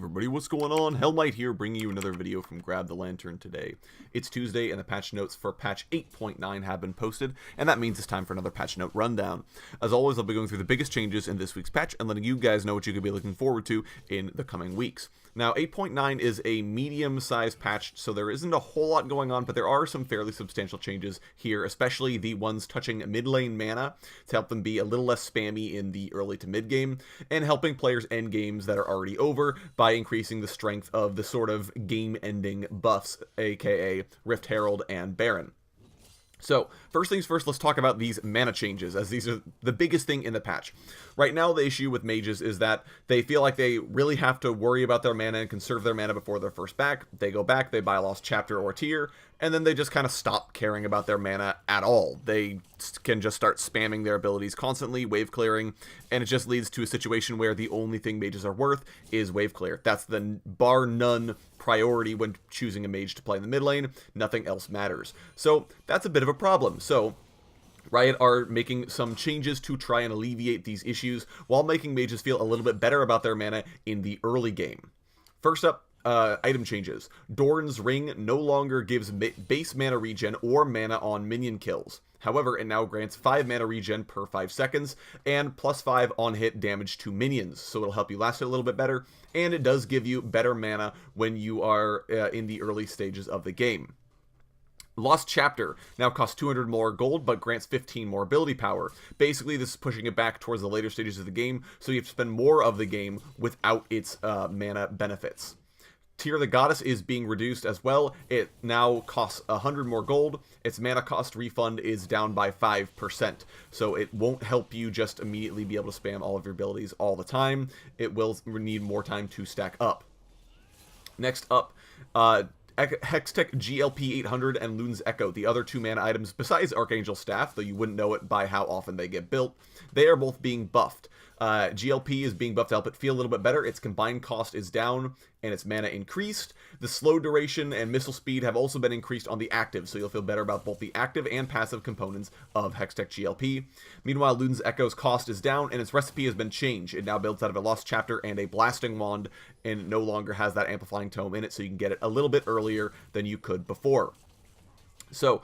Everybody, what's going on? Hellmite here, bringing you another video from Grab the Lantern today. It's Tuesday, and the patch notes for patch 8.9 have been posted, and that means it's time for another patch note rundown. As always, I'll be going through the biggest changes in this week's patch and letting you guys know what you could be looking forward to in the coming weeks. Now, 8.9 is a medium-sized patch, so there isn't a whole lot going on, but there are some fairly substantial changes here, especially the ones touching mid-lane mana to help them be a little less spammy in the early to mid-game, and helping players end games that are already over by increasing the strength of the sort of game-ending buffs, aka Rift Herald and Baron. So, first things first, let's talk about these mana changes, as these are the biggest thing in the patch. Right now, the issue with mages is that they feel like they really have to worry about their mana and conserve their mana before they're first back. They go back, they buy a lost chapter or tier, and then they just kind of stop caring about their mana at all. They can just start spamming their abilities constantly, wave clearing, and it just leads to a situation where the only thing mages are worth is wave clear. That's the bar none priority when choosing a mage to play in the mid lane. Nothing else matters. So that's a bit of a problem. So Riot are making some changes to try and alleviate these issues while making mages feel a little bit better about their mana in the early game. First up, item changes. Doran's Ring no longer gives base mana regen or mana on minion kills. However, it now grants 5 mana regen per 5 seconds and plus 5 on hit damage to minions, so it'll help you last it a little bit better, and it does give you better mana when you are in the early stages of the game. Lost Chapter now costs 200 more gold, but grants 15 more ability power. Basically, this is pushing it back towards the later stages of the game, so you have to spend more of the game without its mana benefits. Tear the Goddess is being reduced as well. It now costs 100 more gold. Its mana cost refund is down by 5%, so it won't help you just immediately be able to spam all of your abilities all the time. It will need more time to stack up. Next up, Hextech GLP 800 and Lune's Echo, the other 2 mana items besides Archangel Staff, though you wouldn't know it by how often they get built, they are both being buffed. GLP is being buffed to help it feel a little bit better. Its combined cost is down and its mana increased. The slow duration and missile speed have also been increased on the active, so you'll feel better about both the active and passive components of Hextech GLP. Meanwhile, Lune's Echo's cost is down and its recipe has been changed. It now builds out of a Lost Chapter and a Blasting Wand and no longer has that Amplifying Tome in it, so you can get it a little bit earlier than you could before. So,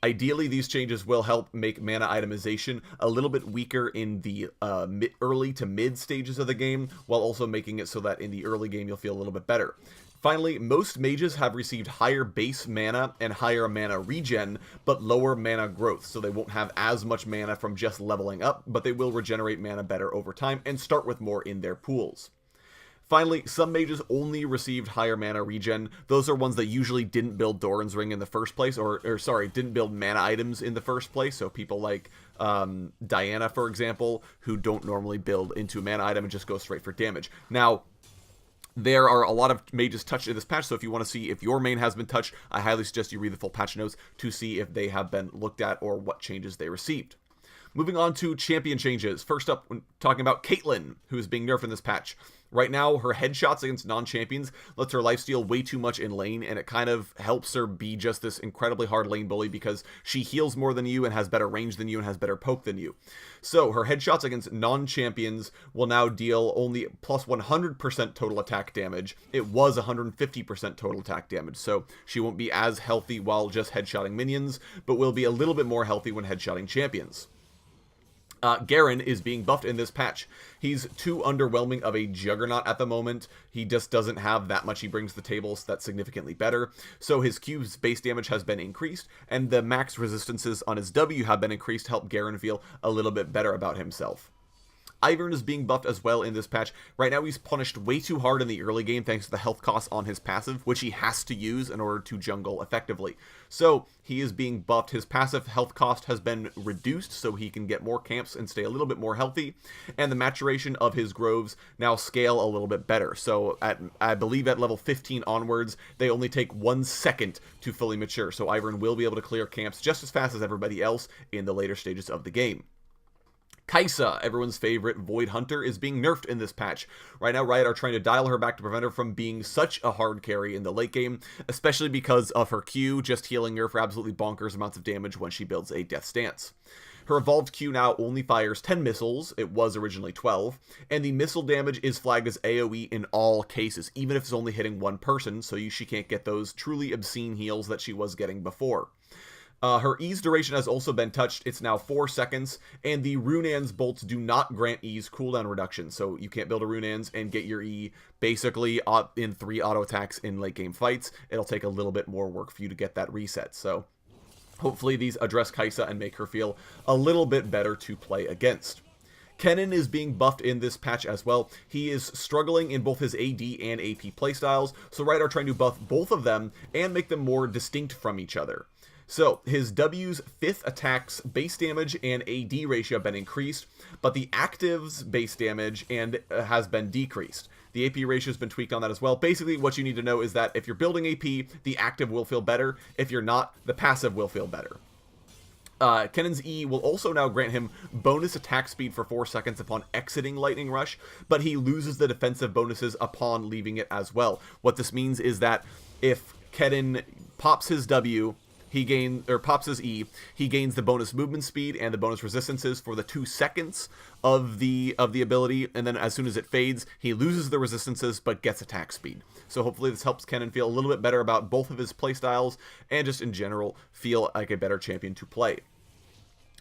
ideally, these changes will help make mana itemization a little bit weaker in the early to mid stages of the game, while also making it so that in the early game you'll feel a little bit better. Finally, most mages have received higher base mana and higher mana regen, but lower mana growth, so they won't have as much mana from just leveling up, but they will regenerate mana better over time and start with more in their pools. Finally, some mages only received higher mana regen. Those are ones that usually didn't build Doran's Ring in the first place, or didn't build mana items in the first place. So people like Diana, for example, who don't normally build into a mana item and just go straight for damage. Now, there are a lot of mages touched in this patch, so if you want to see if your main has been touched, I highly suggest you read the full patch notes to see if they have been looked at or what changes they received. Moving on to champion changes. First up, when talking about Caitlyn, who is being nerfed in this patch. Right now, her headshots against non-champions lets her lifesteal way too much in lane, and it kind of helps her be just this incredibly hard lane bully because she heals more than you and has better range than you and has better poke than you. So, her headshots against non-champions will now deal only plus 100% total attack damage. It was 150% total attack damage, so she won't be as healthy while just headshotting minions, but will be a little bit more healthy when headshotting champions. Garen is being buffed in this patch. He's too underwhelming of a juggernaut at the moment. He just doesn't have that much he brings to the table, so that's significantly better. So his Q's base damage has been increased, and the max resistances on his W have been increased to help Garen feel a little bit better about himself. Ivern is being buffed as well in this patch. Right now he's punished way too hard in the early game thanks to the health costs on his passive, which he has to use in order to jungle effectively. So he is being buffed. His passive health cost has been reduced so he can get more camps and stay a little bit more healthy. And the maturation of his groves now scale a little bit better. So I believe at level 15 onwards, they only take 1 second to fully mature. So Ivern will be able to clear camps just as fast as everybody else in the later stages of the game. Kai'Sa, everyone's favorite Void Hunter, is being nerfed in this patch. Right now, Riot are trying to dial her back to prevent her from being such a hard carry in the late game, especially because of her Q, just healing her for absolutely bonkers amounts of damage when she builds a Death Stance. Her evolved Q now only fires 10 missiles, it was originally 12, and the missile damage is flagged as AoE in all cases, even if it's only hitting one person, so she can't get those truly obscene heals that she was getting before. Her E's duration has also been touched. It's now 4 seconds, and the Runan's bolts do not grant E's cooldown reduction, so you can't build a Runan's and get your E basically in 3 auto attacks in late game fights. It'll take a little bit more work for you to get that reset, so hopefully these address Kai'Sa and make her feel a little bit better to play against. Kennen is being buffed in this patch as well. He is struggling in both his AD and AP playstyles, so Riot are trying to buff both of them and make them more distinct from each other. So, his W's 5th attacks base damage and AD ratio have been increased, but the active's base damage has been decreased. The AP ratio has been tweaked on that as well. Basically, what you need to know is that if you're building AP, the active will feel better. If you're not, the passive will feel better. Kennen's E will also now grant him bonus attack speed for 4 seconds upon exiting Lightning Rush, but he loses the defensive bonuses upon leaving it as well. What this means is that if Kennen pops his W, pops his E, he gains the bonus movement speed and the bonus resistances for the 2 seconds of the ability, and then as soon as it fades, he loses the resistances but gets attack speed. So hopefully this helps Kennen feel a little bit better about both of his playstyles and just in general feel like a better champion to play.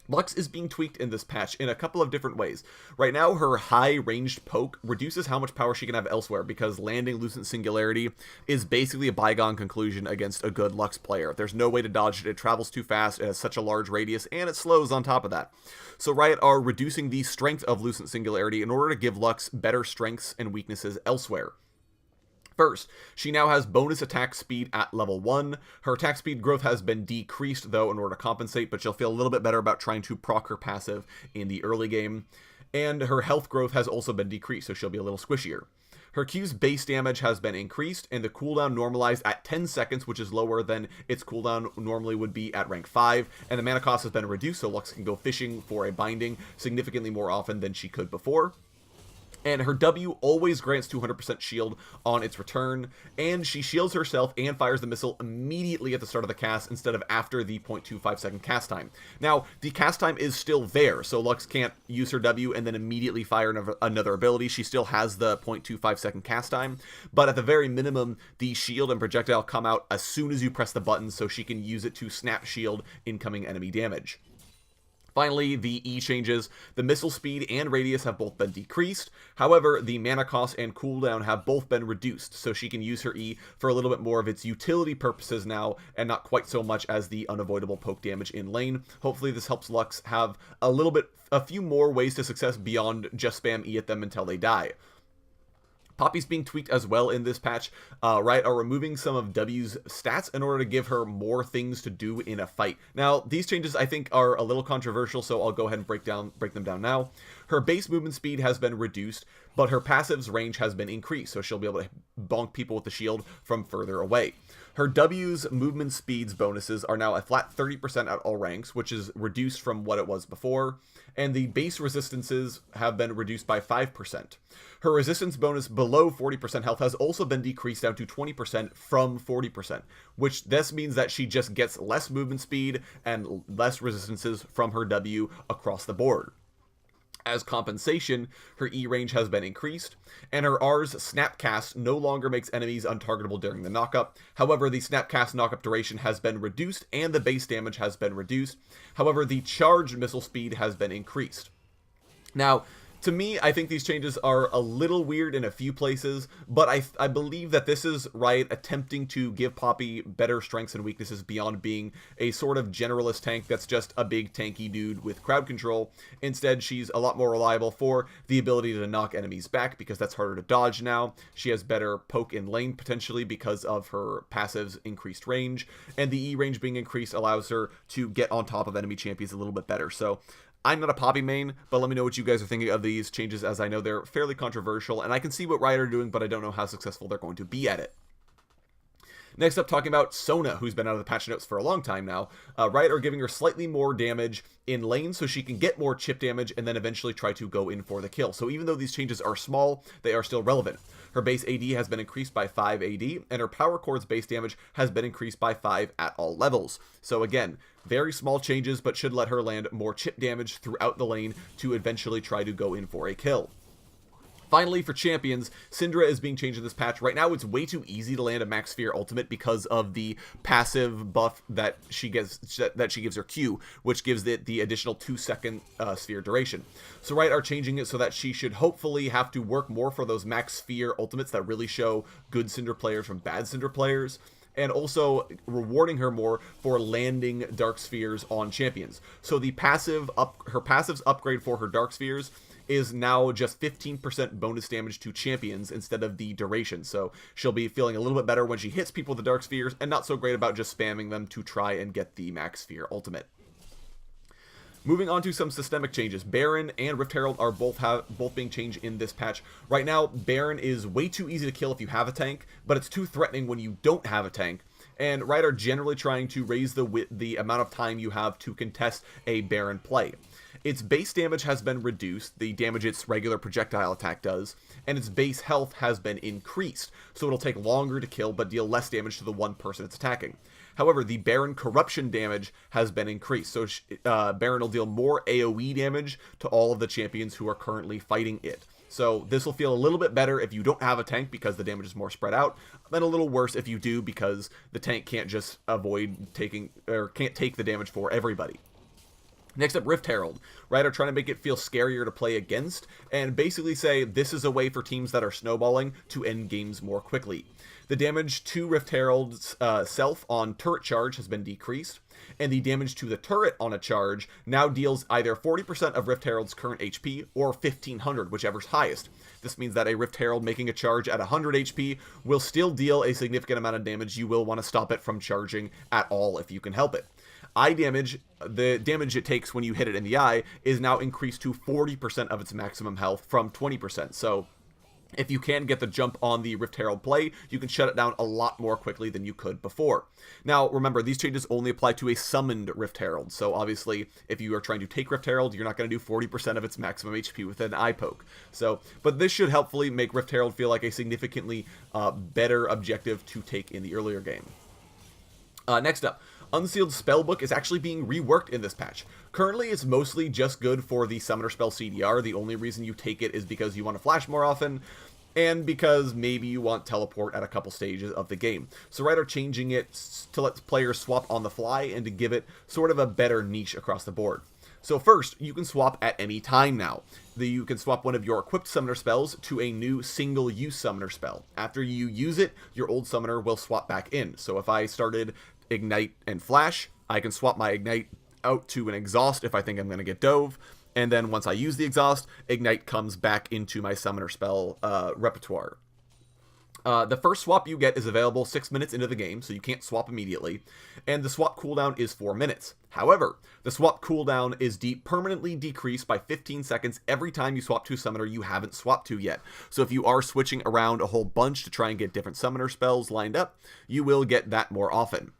Lux is being tweaked in this patch in a couple of different ways. Right now, her high-ranged poke reduces how much power she can have elsewhere, because landing Lucent Singularity is basically a bygone conclusion against a good Lux player. There's no way to dodge it, it travels too fast, it has such a large radius, and it slows on top of that. So Riot are reducing the strength of Lucent Singularity in order to give Lux better strengths and weaknesses elsewhere. First, she now has bonus attack speed at level 1. Her attack speed growth has been decreased, though, in order to compensate, but she'll feel a little bit better about trying to proc her passive in the early game. And her health growth has also been decreased, so she'll be a little squishier. Her Q's base damage has been increased, and the cooldown normalized at 10 seconds, which is lower than its cooldown normally would be at rank 5, and the mana cost has been reduced, so Lux can go fishing for a binding significantly more often than she could before. And her W always grants 200% shield on its return, and she shields herself and fires the missile immediately at the start of the cast instead of after the 0.25 second cast time. Now, the cast time is still there, so Lux can't use her W and then immediately fire another ability. She still has the 0.25 second cast time, but at the very minimum, the shield and projectile come out as soon as you press the button, so she can use it to snap shield incoming enemy damage. Finally, the E changes. The missile speed and radius have both been decreased. However, the mana cost and cooldown have both been reduced, so she can use her E for a little bit more of its utility purposes now, and not quite so much as the unavoidable poke damage in lane. Hopefully this helps Lux have a few more ways to success beyond just spam E at them until they die. Poppy's being tweaked as well in this patch. Riot are removing some of W's stats in order to give her more things to do in a fight. Now, these changes I think are a little controversial, so I'll go ahead and break them down now. Her base movement speed has been reduced, but her passive's range has been increased, so she'll be able to bonk people with the shield from further away. Her W's movement speeds bonuses are now a flat 30% at all ranks, which is reduced from what it was before, and the base resistances have been reduced by 5%. Her resistance bonus below 40% health has also been decreased down to 20% from 40%, which this means that she just gets less movement speed and less resistances from her W across the board. As compensation, her E range has been increased, and her R's Snapcast no longer makes enemies untargetable during the knockup. However, the Snapcast knockup duration has been reduced, and the base damage has been reduced. However, the charged missile speed has been increased. Now, to me, I think these changes are a little weird in a few places, but I believe that this is Riot attempting to give Poppy better strengths and weaknesses beyond being a sort of generalist tank that's just a big tanky dude with crowd control. Instead, she's a lot more reliable for the ability to knock enemies back, because that's harder to dodge now. She has better poke in lane potentially because of her passive's increased range, and the E range being increased allows her to get on top of enemy champions a little bit better. So I'm not a Poppy main, but let me know what you guys are thinking of these changes, as I know they're fairly controversial, and I can see what Riot are doing, but I don't know how successful they're going to be at it. Next up, talking about Sona, who's been out of the patch notes for a long time now. Riot are giving her slightly more damage in lane so she can get more chip damage and then eventually try to go in for the kill. So even though these changes are small, they are still relevant. Her base AD has been increased by 5 AD, and her power chord's base damage has been increased by 5 at all levels. So again, very small changes, but should let her land more chip damage throughout the lane to eventually try to go in for a kill. Finally, for champions, Syndra is being changed in this patch. Right now, it's way too easy to land a Max Sphere ultimate because of the passive buff that she gives her Q, which gives it the additional 2-second sphere duration. So Riot are changing it so that she should hopefully have to work more for those Max Sphere ultimates that really show good Syndra players from bad Syndra players, and also rewarding her more for landing Dark Spheres on champions. So the her passives upgrade for her Dark Spheres is now just 15% bonus damage to champions instead of the duration. So she'll be feeling a little bit better when she hits people with the Dark Spheres, and not so great about just spamming them to try and get the Max Sphere ultimate. Moving on to some systemic changes. Baron and Rift Herald are both being changed in this patch. Right now, Baron is way too easy to kill if you have a tank, but it's too threatening when you don't have a tank. And Riot are generally trying to raise the amount of time you have to contest a Baron play. Its base damage has been reduced, the damage its regular projectile attack does, and its base health has been increased, so it'll take longer to kill but deal less damage to the one person it's attacking. However, the Baron corruption damage has been increased, so Baron will deal more AoE damage to all of the champions who are currently fighting it. So this will feel a little bit better if you don't have a tank because the damage is more spread out, then a little worse if you do because the tank can't just can't take the damage for everybody. Next up, Rift Herald. Riot are trying to make it feel scarier to play against, and basically say this is a way for teams that are snowballing to end games more quickly. The damage to Rift Herald's self on turret charge has been decreased, and the damage to the turret on a charge now deals either 40% of Rift Herald's current HP or 1500, whichever's highest. This means that a Rift Herald making a charge at 100 HP will still deal a significant amount of damage. You will want to stop it from charging at all if you can help it. Eye damage, the damage it takes when you hit it in the eye, is now increased to 40% of its maximum health from 20%. So if you can get the jump on the Rift Herald play, you can shut it down a lot more quickly than you could before. Now, remember, these changes only apply to a summoned Rift Herald. So obviously, if you are trying to take Rift Herald, you're not going to do 40% of its maximum HP with an eye poke. So, but this should helpfully make Rift Herald feel like a significantly better objective to take in the earlier game. Next up, Unsealed Spellbook is actually being reworked in this patch. Currently, it's mostly just good for the Summoner Spell CDR. The only reason you take it is because you want to flash more often, and because maybe you want teleport at a couple stages of the game. So Riot are changing it to let players swap on the fly and to give it sort of a better niche across the board. So first, you can swap at any time now. You can swap one of your equipped summoner spells to a new single-use summoner spell. After you use it, your old summoner will swap back in. So if I started Ignite and Flash, I can swap my Ignite out to an Exhaust if I think I'm going to get Dove, and then once I use the Exhaust, Ignite comes back into my summoner spell repertoire. The first swap you get is available 6 minutes into the game, so you can't swap immediately, and the swap cooldown is 4 minutes. However, the swap cooldown is permanently decreased by 15 seconds every time you swap to a summoner you haven't swapped to yet. So if you are switching around a whole bunch to try and get different summoner spells lined up, you will get that more often.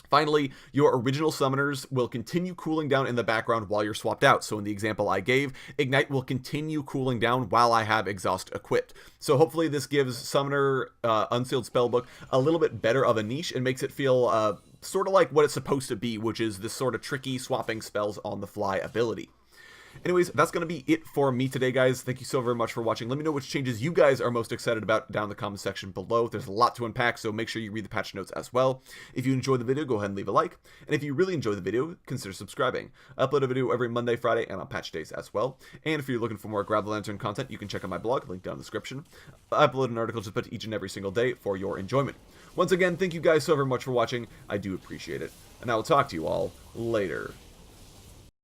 Finally, your original summoners will continue cooling down in the background while you're swapped out. So in the example I gave, Ignite will continue cooling down while I have Exhaust equipped. So hopefully this gives Summoner Unsealed Spellbook a little bit better of a niche and makes it feel sort of like what it's supposed to be, which is this sort of tricky swapping spells on the fly ability. Anyways, that's going to be it for me today, guys. Thank you so very much for watching. Let me know which changes you guys are most excited about down in the comment section below. There's a lot to unpack, so make sure you read the patch notes as well. If you enjoyed the video, go ahead and leave a like. And if you really enjoyed the video, consider subscribing. I upload a video every Monday, Friday, and on patch days as well. And if you're looking for more Grab the Lantern content, you can check out my blog, link down in the description. I upload an article just about each and every single day for your enjoyment. Once again, thank you guys so very much for watching. I do appreciate it. And I will talk to you all later.